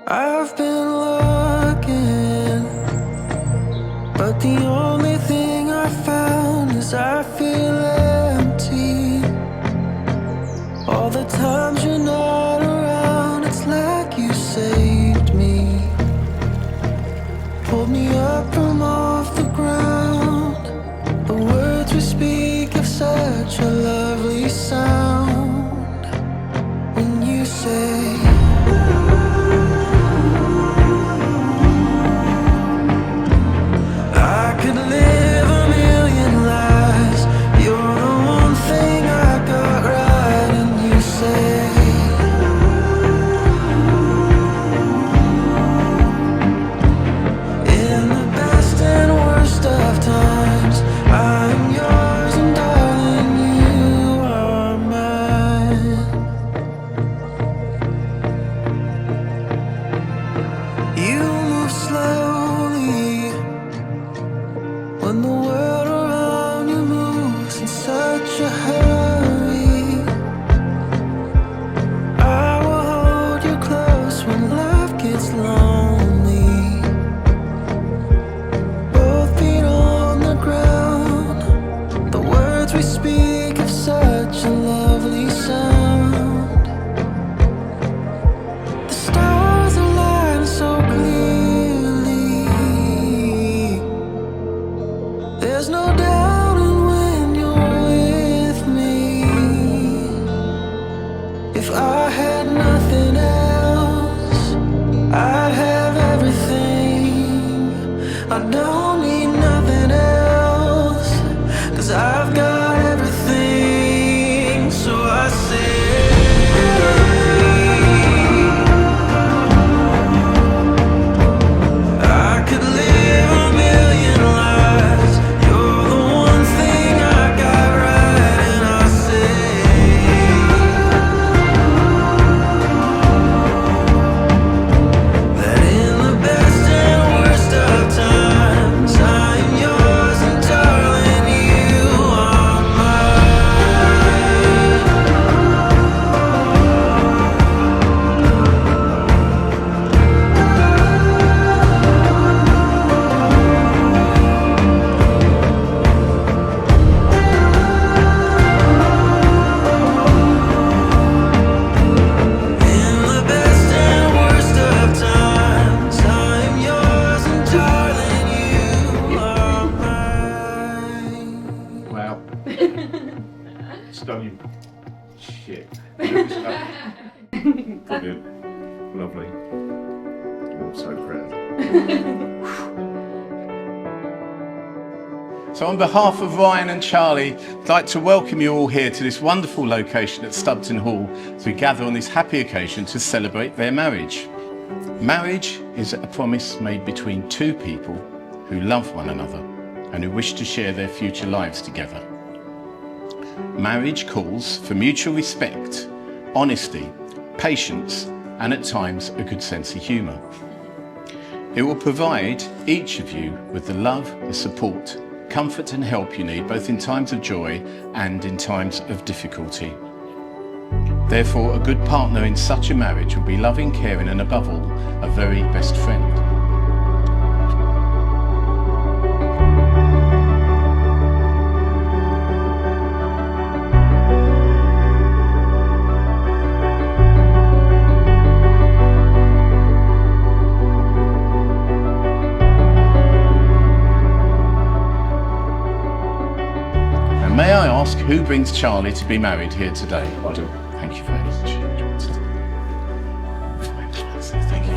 I've been looking, but the only thing I found is I feel empty. All the times you're not around, it's like you saved me, pulled me up from off the ground. The words we speak have such a lovely sound when you say I could live a million lives. You're the one thing I got right, and you say in the best and worst of times, I'm yours and darling, you are mine. You move slowly when the world around you moves in such a hurry. I will hold you close when life gets lonely. Both feet on the ground, the words we speak have such a lovely sound. The stars align so clearly. There's no doubting when you're with me. If I had nothing else, I'd have everything. I don't need nothing else, 'cause I've got everything. So I say I could live a million lives. You're the one thing I got right, and I say that in the best and worst of times, I'm yours and darling, you are in the best and worst of times, I'm yours and darling, you are mine. Wow. Stunning. Shit. Brilliant. Lovely. I'm so proud. So on behalf of Ryan and Charlie, I'd like to welcome you all here to this wonderful location at Stubton Hall as we gather on this happy occasion to celebrate their marriage. Marriage is a promise made between two people who love one another and who wish to share their future lives together. Marriage calls for mutual respect, honesty, patience, and at times a good sense of humour. It will provide each of you with the love, the support, comfort and help you need, both in times of joy and in times of difficulty. Therefore, a good partner in such a marriage will be loving, caring, and above all, a very best friend. And may I ask, who brings Charlie to be married here today? I do. Thank you very much. Thank you.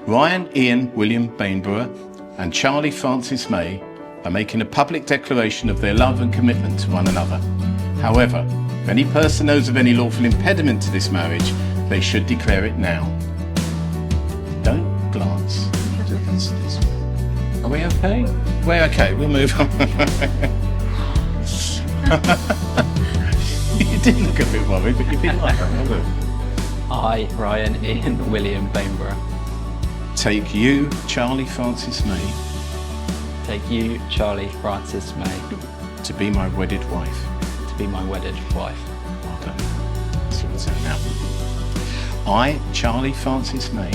Ryan Ian William Bainborough and Charlie Francis May are making a public declaration of their love and commitment to one another. However, if any person knows of any lawful impediment to this marriage, they should declare it now. Don't glance. Are we okay? We're okay, we'll move on. You did look a bit worried, but you've been like that, haven't you? I, Ryan Ian William Bainborough, Take you, Charlie Francis May, take you, Charlie Francis May, to be my wedded wife. to be my wedded wife. Well done. That's what it's at now. I, Charlie Francis May,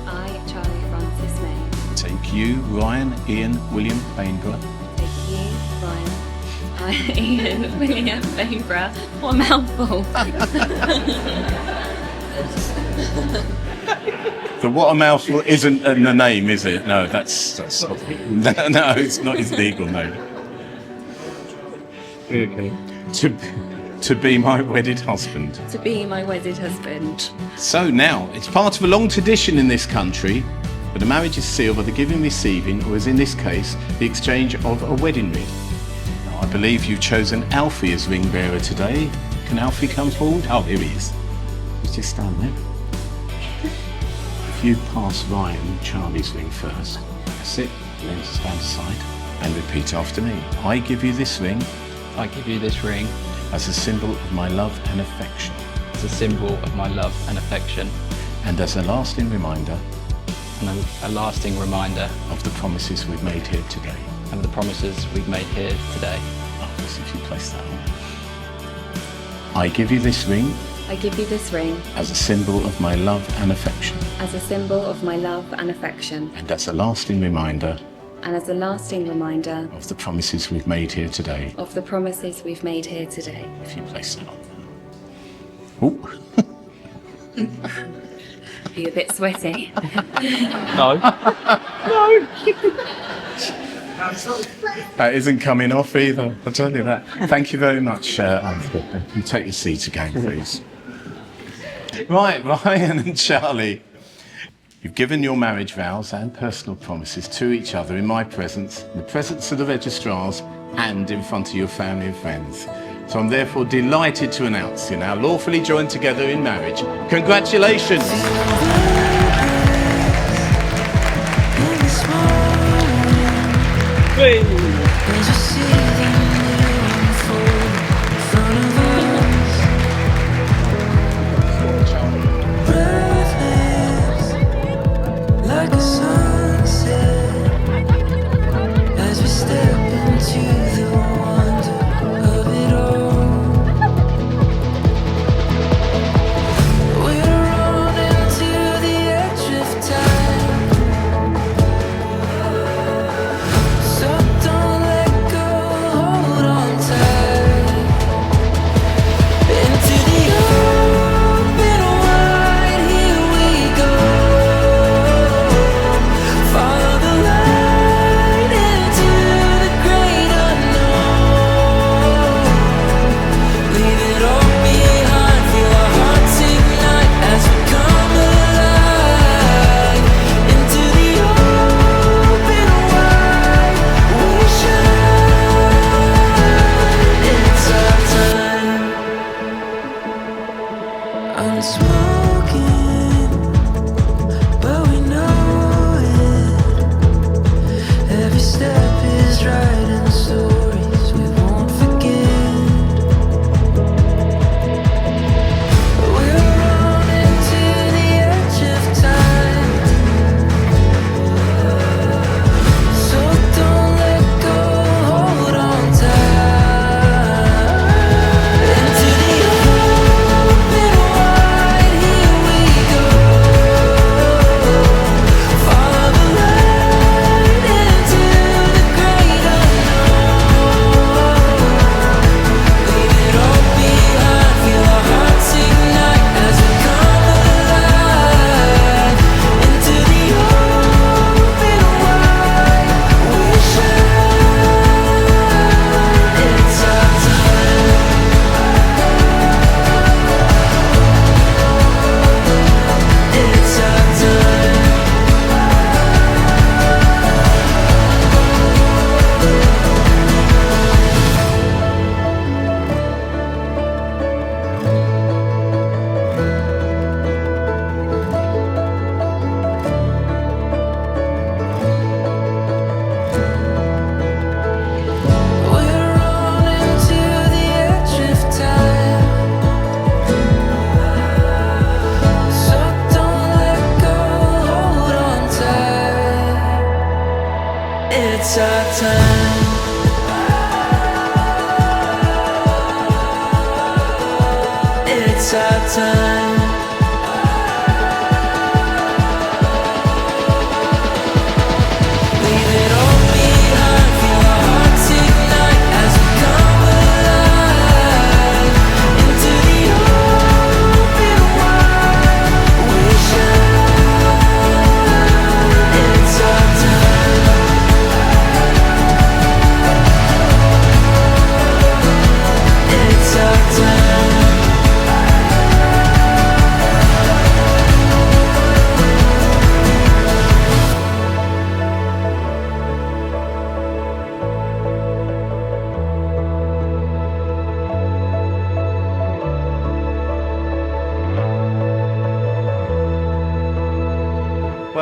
I, Charlie Francis May, take you, Ryan Ian William Bainborough, take you, Ryan, Ian William Bainborough. What a mouthful. The what a mouthful isn't in the name, is it? No, that's not, no, it's not his legal name. Okay. To be my wedded husband. To be my wedded husband. So now, it's part of a long tradition in this country that a marriage is sealed by the giving and receiving, or as in this case, the exchange of a wedding ring. Now, I believe you've chosen Alfie as ring bearer today. Can Alfie come forward? Oh, here he is. He's just stand there. If you pass Ryan Charlie's ring first, that's it, then stand aside and repeat after me. I give you this ring I give you this ring as a symbol of my love and affection, as a symbol of my love and affection, and as a lasting reminder and a lasting reminder of the promises we've made here today. of the promises we've made here today. Oh, as if you place that on. I give you this ring I give you this ring as a symbol of my love and affection, as a symbol of my love and affection, and as a lasting reminder and as a lasting reminder of the promises we've made here today. of the promises we've made here today. If you place that on. Oh. Are you a bit sweaty? No. That isn't coming off either, I'll tell you that. Thank you very much, Alfred. You take your seat again, please. Right, Ryan and Charlie, you've given your marriage vows and personal promises to each other in my presence, in the presence of the registrars, and in front of your family and friends. So I'm therefore delighted to announce you're now lawfully joined together in marriage. Congratulations! Like a sunset, as we step into the wonder of it all. We're running to the edge of time, so don't let go, hold on tight. Into the open wide, here we go. Follow the light into the great unknown. Leave it all behind, feel our hearts ignite as we come alive. Into the open wide, we shine. It's our time. Unspoken, but we know it. Every step is writing stories we won't forget. We're running to the edge of time, so don't let go, hold on tight. Into the open wide, here we go. Follow the light into the great unknown. Leave it all behind, feel our hearts ignite as we come alive. Into the open wide, we shine. It's our time. It's our time. We're running to the edge of time, so don't let go, hold on tight. It's our time. It's our time.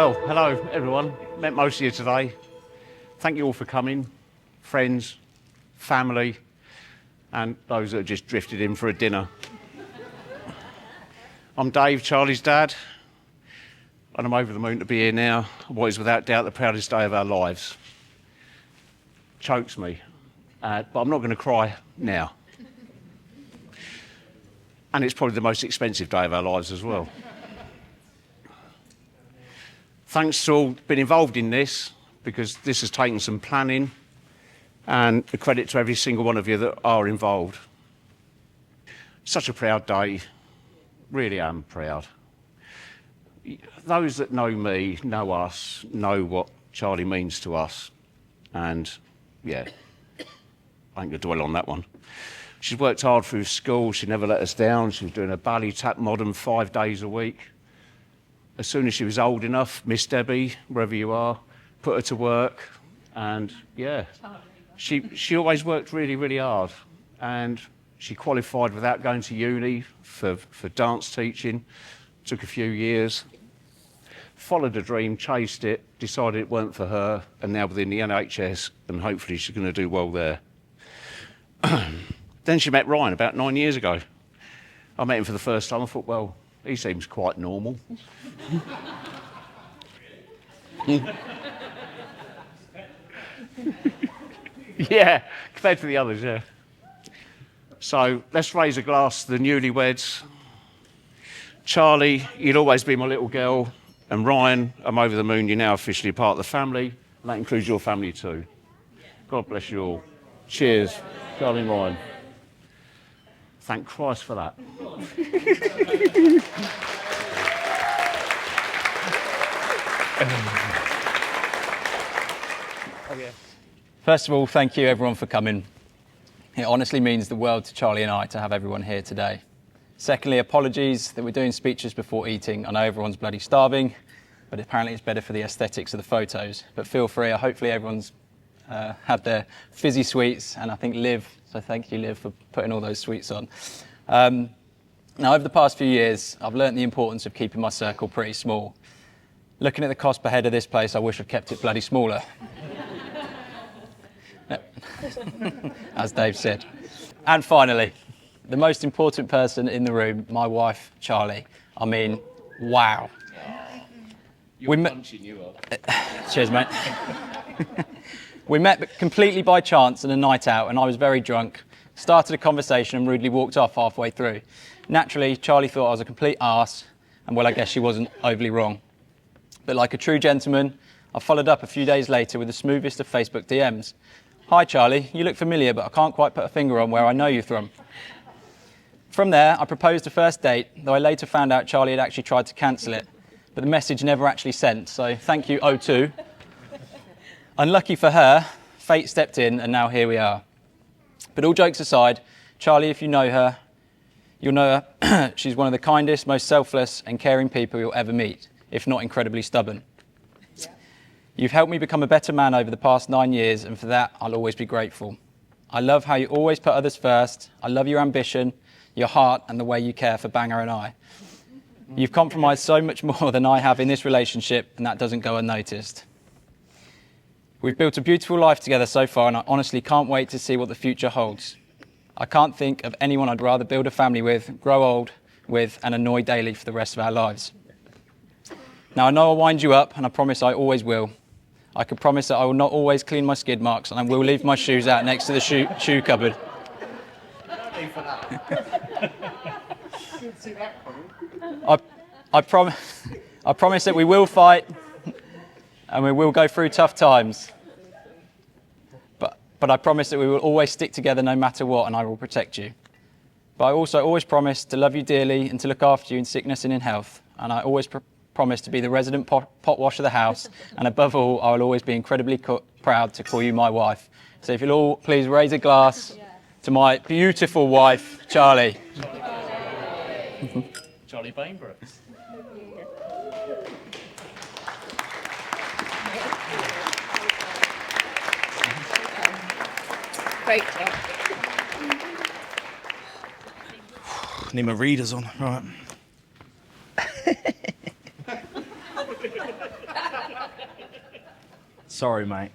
Well, hello everyone. Met most of you today. Thank you all for coming, friends, family, and those that have just drifted in for a dinner. I'm Dave, Charlie's dad, and I'm over the moon to be here now. What is without doubt the proudest day of our lives. Chokes me, but I'm not going to cry now. And it's probably the most expensive day of our lives as well. Thanks to all been involved in this, because this has taken some planning, and a credit to every single one of you that are involved. Such a proud day, really am proud. Those that know me, know us, know what Charlie means to us, and yeah, I ain't gonna dwell on that one. She's worked hard through school, she never let us down, she was doing a ballet, tap, modern 5 days a week. As soon as she was old enough, Miss Debbie, wherever you are, put her to work, and yeah, she always worked really, really hard, and she qualified without going to uni for dance teaching. Took a few years, followed a dream, chased it, decided it weren't for her, and now within the NHS, and hopefully she's going to do well there. Then she met Ryan about 9 years ago. I met him for the first time. I thought, well, he seems quite normal. Yeah, compared to the others, yeah. So let's raise a glass to the newlyweds. Charlie, you'll always be my little girl. And Ryan, I'm over the moon, you're now officially part of the family. And that includes your family too. God bless you all. Cheers, Charlie and Ryan. Thank Christ for that. First of all, thank you everyone for coming. It honestly means the world to Charlie and I to have everyone here today. Secondly, apologies that we're doing speeches before eating. I know everyone's bloody starving, but apparently it's better for the aesthetics of the photos. But feel free, hopefully everyone's had their fizzy sweets, and I think Liv, so thank you Liv for putting all those sweets on. Now over the past few years, I've learnt the importance of keeping my circle pretty small. Looking at the cost per head of this place, I wish I'd kept it bloody smaller. As Dave said. And finally, the most important person in the room, my wife, Charlie. I mean, wow. You're punching you up. Cheers, mate. We met completely by chance on a night out, and I was very drunk. Started a conversation and rudely walked off halfway through. Naturally, Charlie thought I was a complete arse, and well, I guess she wasn't overly wrong. But like a true gentleman, I followed up a few days later with the smoothest of Facebook DMs. Hi Charlie, you look familiar, but I can't quite put a finger on where I know you from. From there, I proposed a first date, though I later found out Charlie had actually tried to cancel it, but the message never actually sent, so thank you, O2. Unlucky for her, fate stepped in, and now here we are. But all jokes aside, Charlie, if you know her, you'll know her. She's one of the kindest, most selfless and caring people you'll ever meet, if not incredibly stubborn. You've helped me become a better man over the past 9 years, and for that, I'll always be grateful. I love how you always put others first. I love your ambition, your heart, and the way you care for Banger and I. You've compromised so much more than I have in this relationship, and that doesn't go unnoticed. We've built a beautiful life together so far, and I honestly can't wait to see what the future holds. I can't think of anyone I'd rather build a family with, grow old with, and annoy daily for the rest of our lives. Now, I know I'll wind you up, and I promise I always will. I can promise that I will not always clean my skid marks, and I will leave my shoes out next to the shoe cupboard. I promise that we will fight, and we will go through tough times. But I promise that we will always stick together no matter what, and I will protect you. But I also always promise to love you dearly and to look after you in sickness and in health. And I always promise to be the resident pot wash of the house, and above all, I will always be incredibly proud to call you my wife. So if you'll all please raise a glass to my beautiful wife, Charlie. Charlie Bainborough. Great job. Need my readers on, right. Sorry, mate.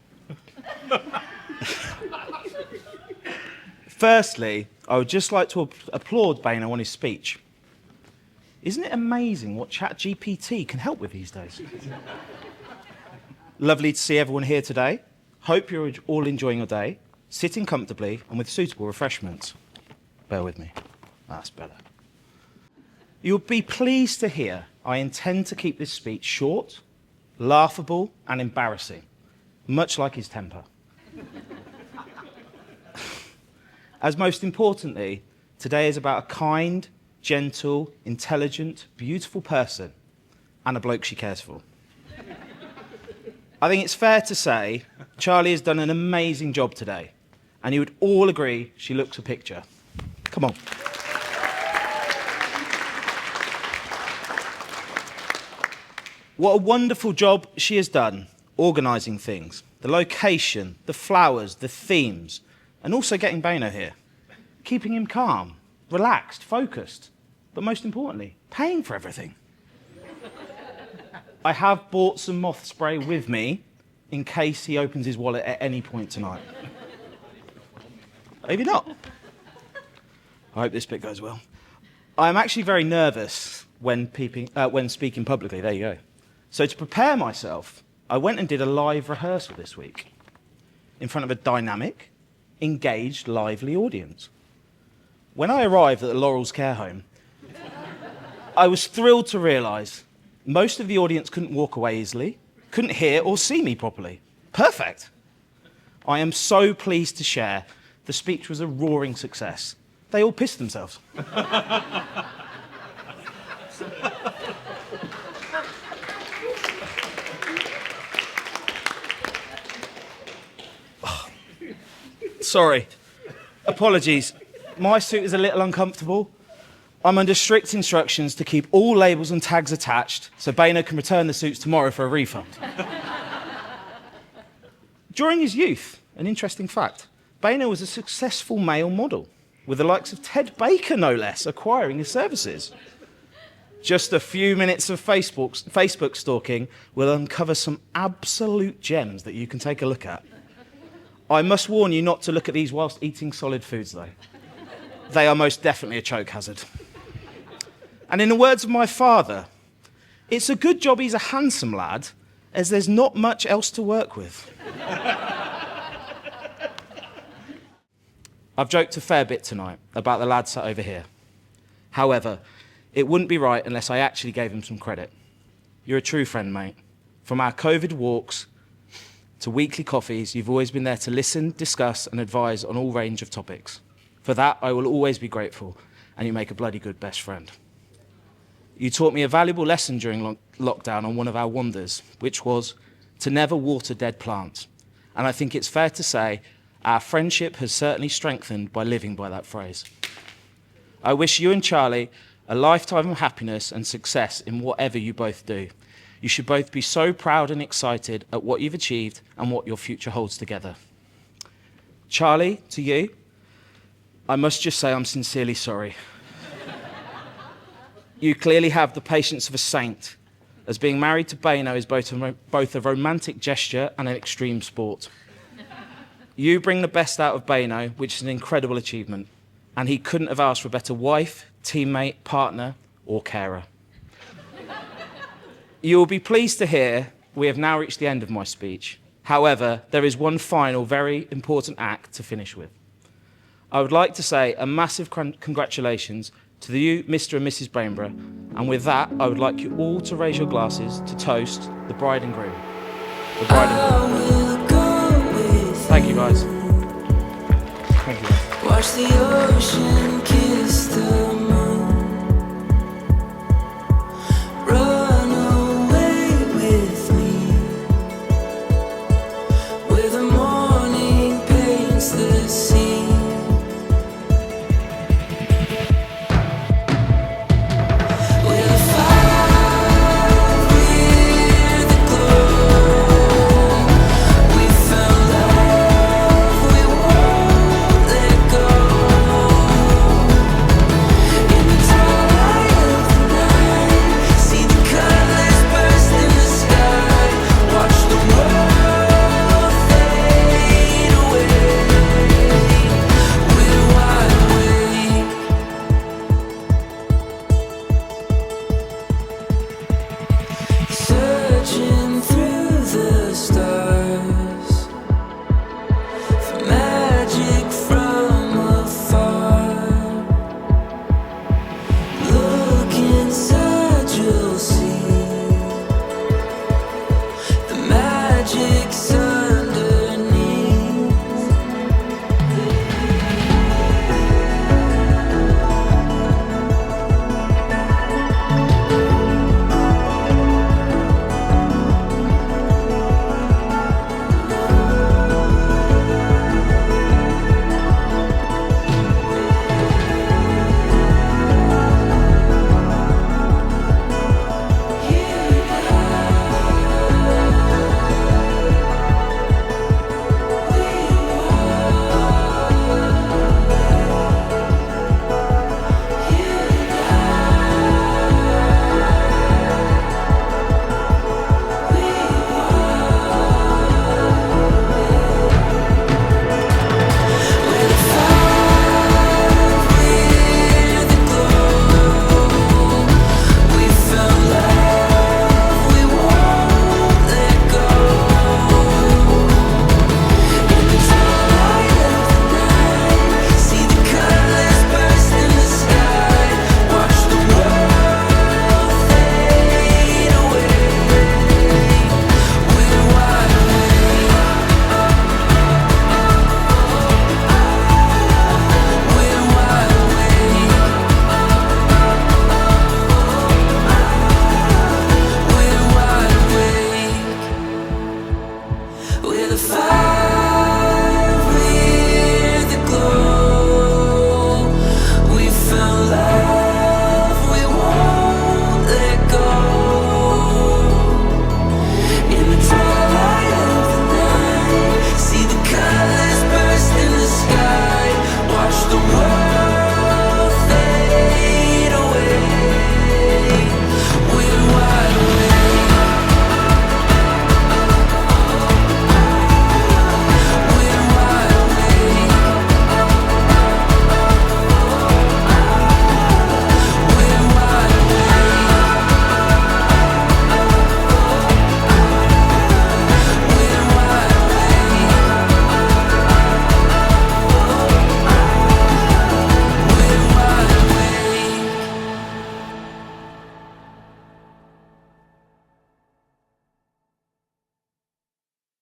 Firstly, I would just like to applaud Baino on his speech. Isn't it amazing what ChatGPT can help with these days? Lovely to see everyone here today. Hope you're all enjoying your day, sitting comfortably and with suitable refreshments. Bear with me. That's better. You'll be pleased to hear I intend to keep this speech short, laughable and embarrassing, much like his temper. As most importantly, today is about a kind, gentle, intelligent, beautiful person and a bloke she cares for. I think it's fair to say Charley has done an amazing job today, and you would all agree she looks a picture. Come on. What a wonderful job she has done organising things, the location, the flowers, the themes, and also getting Baino here, keeping him calm, relaxed, focused, but most importantly, paying for everything. I have bought some moth spray with me in case he opens his wallet at any point tonight. Maybe not. I hope this bit goes well. I'm actually very nervous when speaking publicly. There you go. So to prepare myself, I went and did a live rehearsal this week in front of a dynamic, engaged, lively audience. When I arrived at the Laurel's care home, I was thrilled to realise most of the audience couldn't walk away easily, couldn't hear or see me properly. Perfect. I am so pleased to share the speech was a roaring success. They all pissed themselves. Sorry. Apologies. My suit is a little uncomfortable. I'm under strict instructions to keep all labels and tags attached so Baino can return the suits tomorrow for a refund. During his youth, an interesting fact, Baino was a successful male model, with the likes of Ted Baker, no less, acquiring his services. Just a few minutes of Facebook stalking will uncover some absolute gems that you can take a look at. I must warn you not to look at these whilst eating solid foods, though. They are most definitely a choke hazard. And in the words of my father, it's a good job he's a handsome lad, as there's not much else to work with. I've joked a fair bit tonight about the lad sat over here. However, it wouldn't be right unless I actually gave him some credit. You're a true friend, mate. From our COVID walks to weekly coffees, you've always been there to listen, discuss and advise on all range of topics. For that, I will always be grateful, and you make a bloody good best friend. You taught me a valuable lesson during lockdown on one of our wonders, which was to never water dead plants. And I think it's fair to say our friendship has certainly strengthened by living by that phrase. I wish you and Charley a lifetime of happiness and success in whatever you both do. You should both be so proud and excited at what you've achieved and what your future holds together. Charley, to you, I must just say I'm sincerely sorry. You clearly have the patience of a saint, as being married to Baino is both a romantic gesture and an extreme sport. You bring the best out of Baino, which is an incredible achievement, and he couldn't have asked for a better wife, teammate, partner, or carer. You will be pleased to hear we have now reached the end of my speech. However, there is one final, very important act to finish with. I would like to say a massive congratulations to you, Mr and Mrs Bainborough, and with that, I would like you all to raise your glasses to toast the bride and groom. The bride and groom. Thank you, guys. Thank you, guys. Watch the ocean kiss the